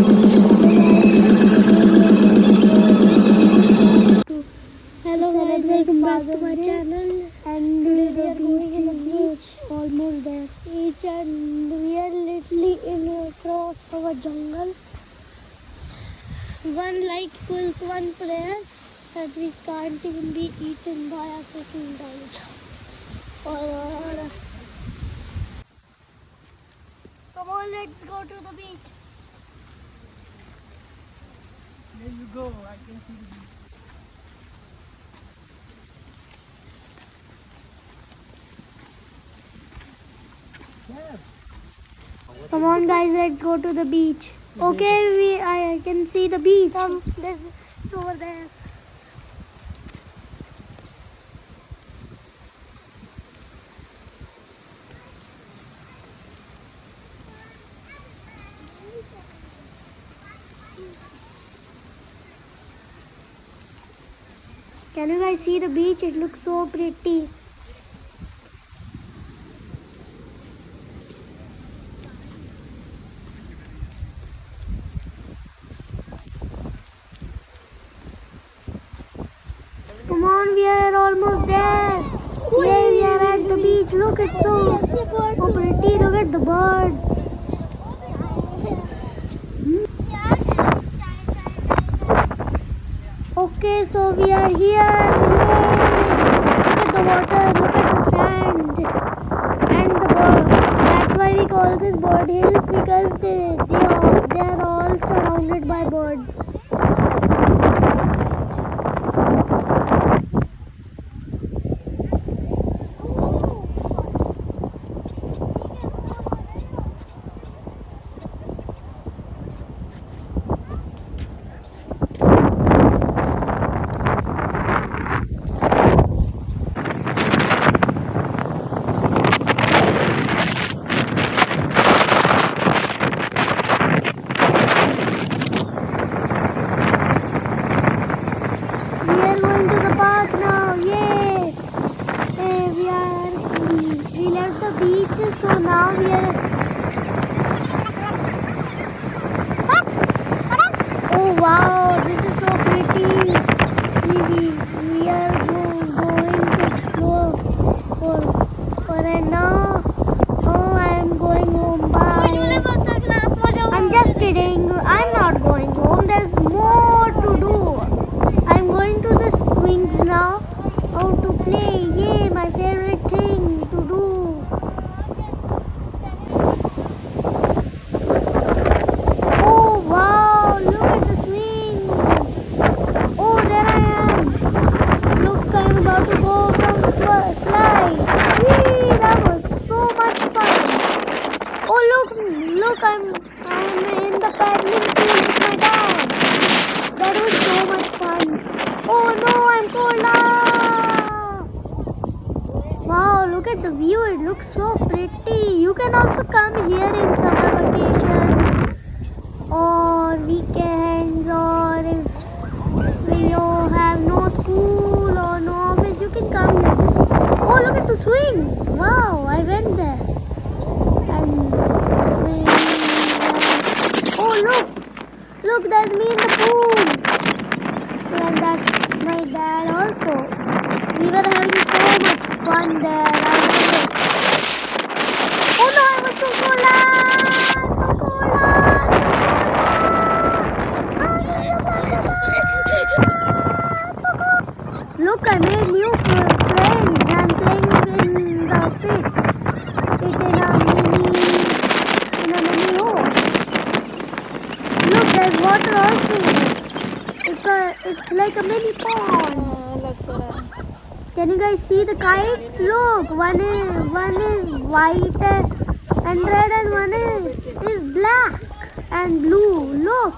Hello guys, welcome back to my channel. And today we are going in the beach, almost there. Beach, and we are literally across our jungle. One like equals one prayer that we can't even be eaten by our crocodiles. Come on, let's go to the beach. There you go, I can see the beach. Come on guys, let's go to the beach. Okay, I can see the beach. It's over there. Can you guys see the beach? It looks so pretty. Come on, we are almost there. Yeah, we are at the beach. Look, it's so pretty. Look at the birds. Okay, so we are here. Yay! Look at the water. Look at the sand and the bird. That's why we call this bird hills, because they are all surrounded by birds. So now we are. Oh wow, this is so pretty. We are going to explore for and now. Oh, I am going home. Bye. I'm just kidding. I'm not going home. There's more to do. I'm going to the swings now. How to play? Yay, my favorite thing to do. Look, I'm in the paddling pool with my dad. That was so much fun. Oh no, I'm cold. Ah! Wow, look at the view. It looks so pretty. You can also come here in summer vacations or weekends, or if you have no school or no office, you can come here. Oh, look at the swings. Wow, I went there. Look, there's me in the pool. And that's my dad also. We were having so much fun there. Oh no, I was so cold. Look, I made new friends. I'm playing in the pit. In a mini hole. Look, there's water also. It's like a mini pond. Can you guys see the kites? Look, one is white and red, and one is black and blue. Look.